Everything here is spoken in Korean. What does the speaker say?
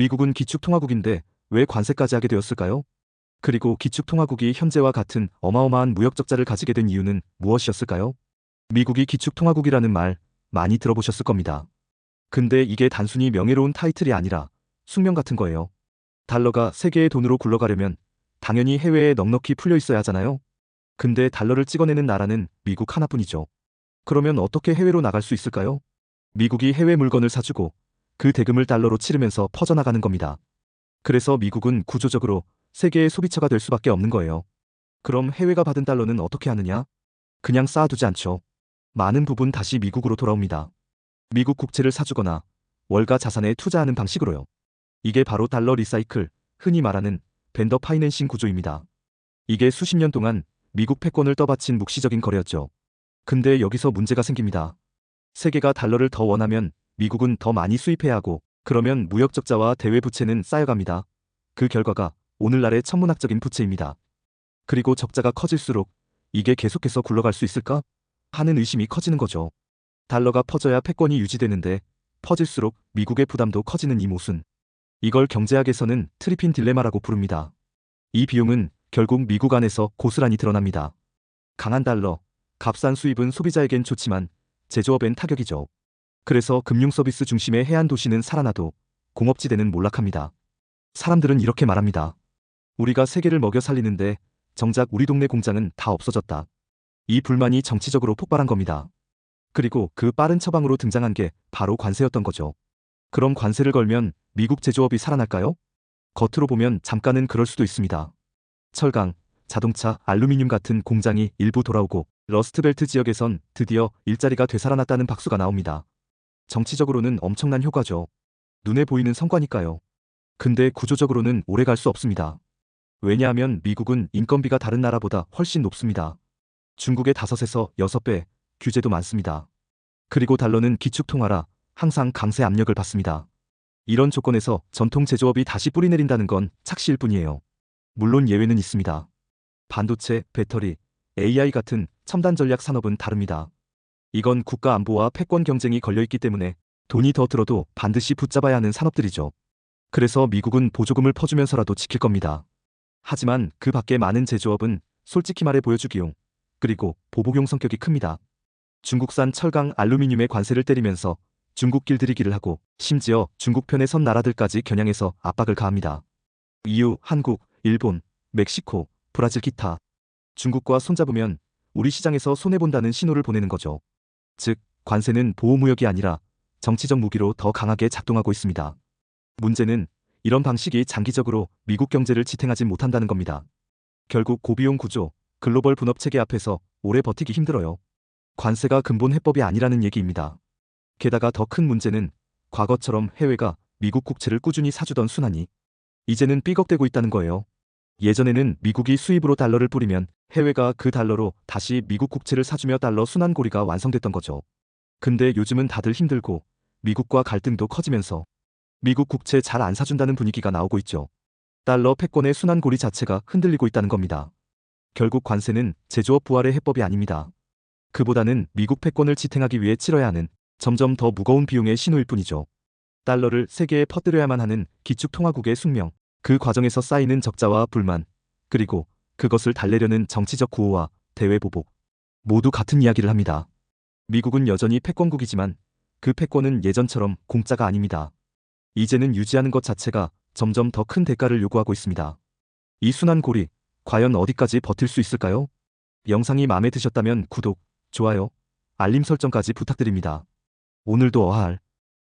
미국은 기축통화국인데 왜 관세까지 하게 되었을까요? 그리고 기축통화국이 현재와 같은 어마어마한 무역 적자를 가지게 된 이유는 무엇이었을까요? 미국이 기축통화국이라는 말 많이 들어보셨을 겁니다. 근데 이게 단순히 명예로운 타이틀이 아니라 숙명 같은 거예요. 달러가 세계의 돈으로 굴러가려면 당연히 해외에 넉넉히 풀려 있어야 하잖아요. 근데 달러를 찍어내는 나라는 미국 하나뿐이죠. 그러면 어떻게 해외로 나갈 수 있을까요? 미국이 해외 물건을 사주고 그 대금을 달러로 치르면서 퍼져나가는 겁니다. 그래서 미국은 구조적으로 세계의 소비처가 될 수밖에 없는 거예요. 그럼 해외가 받은 달러는 어떻게 하느냐? 그냥 쌓아두지 않죠. 많은 부분 다시 미국으로 돌아옵니다. 미국 국채를 사주거나 월가 자산에 투자하는 방식으로요. 이게 바로 달러 리사이클, 흔히 말하는 벤더 파이낸싱 구조입니다. 이게 수십 년 동안 미국 패권을 떠받친 묵시적인 거래였죠. 근데 여기서 문제가 생깁니다. 세계가 달러를 더 원하면 미국은 더 많이 수입해야 하고, 그러면 무역 적자와 대외 부채는 쌓여갑니다. 그 결과가 오늘날의 천문학적인 부채입니다. 그리고 적자가 커질수록 이게 계속해서 굴러갈 수 있을까? 하는 의심이 커지는 거죠. 달러가 퍼져야 패권이 유지되는데 퍼질수록 미국의 부담도 커지는 이 모순. 이걸 경제학에서는 트리핀 딜레마라고 부릅니다. 이 비용은 결국 미국 안에서 고스란히 드러납니다. 강한 달러, 값싼 수입은 소비자에겐 좋지만 제조업엔 타격이죠. 그래서 금융 서비스 중심의 해안 도시는 살아나도 공업지대는 몰락합니다. 사람들은 이렇게 말합니다. 우리가 세계를 먹여 살리는데 정작 우리 동네 공장은 다 없어졌다. 이 불만이 정치적으로 폭발한 겁니다. 그리고 그 빠른 처방으로 등장한 게 바로 관세였던 거죠. 그럼 관세를 걸면 미국 제조업이 살아날까요? 겉으로 보면 잠깐은 그럴 수도 있습니다. 철강, 자동차, 알루미늄 같은 공장이 일부 돌아오고 러스트벨트 지역에선 드디어 일자리가 되살아났다는 박수가 나옵니다. 정치적으로는 엄청난 효과죠. 눈에 보이는 성과니까요. 근데 구조적으로는 오래 갈 수 없습니다. 왜냐하면 미국은 인건비가 다른 나라보다 훨씬 높습니다. 중국의 5에서 6배, 규제도 많습니다. 그리고 달러는 기축통화라 항상 강세 압력을 받습니다. 이런 조건에서 전통 제조업이 다시 뿌리내린다는 건 착시일 뿐이에요. 물론 예외는 있습니다. 반도체, 배터리, AI 같은 첨단 전략 산업은 다릅니다. 이건 국가 안보와 패권 경쟁이 걸려있기 때문에 돈이 더 들어도 반드시 붙잡아야 하는 산업들이죠. 그래서 미국은 보조금을 퍼주면서라도 지킬 겁니다. 하지만 그 밖에 많은 제조업은 솔직히 말해 보여주기용, 그리고 보복용 성격이 큽니다. 중국산 철강, 알루미늄에 관세를 때리면서 중국 길들이기를 하고, 심지어 중국 편에 선 나라들까지 겨냥해서 압박을 가합니다. EU, 한국, 일본, 멕시코, 브라질 기타. 중국과 손잡으면 우리 시장에서 손해본다는 신호를 보내는 거죠. 즉, 관세는 보호무역이 아니라 정치적 무기로 더 강하게 작동하고 있습니다. 문제는 이런 방식이 장기적으로 미국 경제를 지탱하지 못한다는 겁니다. 결국 고비용 구조, 글로벌 분업 체계 앞에서 오래 버티기 힘들어요. 관세가 근본 해법이 아니라는 얘기입니다. 게다가 더 큰 문제는 과거처럼 해외가 미국 국채를 꾸준히 사주던 순환이 이제는 삐걱대고 있다는 거예요. 예전에는 미국이 수입으로 달러를 뿌리면 해외가 그 달러로 다시 미국 국채를 사주며 달러 순환고리가 완성됐던 거죠. 근데 요즘은 다들 힘들고 미국과 갈등도 커지면서 미국 국채 잘 안 사준다는 분위기가 나오고 있죠. 달러 패권의 순환고리 자체가 흔들리고 있다는 겁니다. 결국 관세는 제조업 부활의 해법이 아닙니다. 그보다는 미국 패권을 지탱하기 위해 치러야 하는 점점 더 무거운 비용의 신호일 뿐이죠. 달러를 세계에 퍼뜨려야만 하는 기축통화국의 숙명, 그 과정에서 쌓이는 적자와 불만, 그리고 그것을 달래려는 정치적 구호와 대외 보복, 모두 같은 이야기를 합니다. 미국은 여전히 패권국이지만 그 패권은 예전처럼 공짜가 아닙니다. 이제는 유지하는 것 자체가 점점 더 큰 대가를 요구하고 있습니다. 이 순환고리, 과연 어디까지 버틸 수 있을까요? 영상이 마음에 드셨다면 구독, 좋아요, 알림 설정까지 부탁드립니다. 오늘도 어할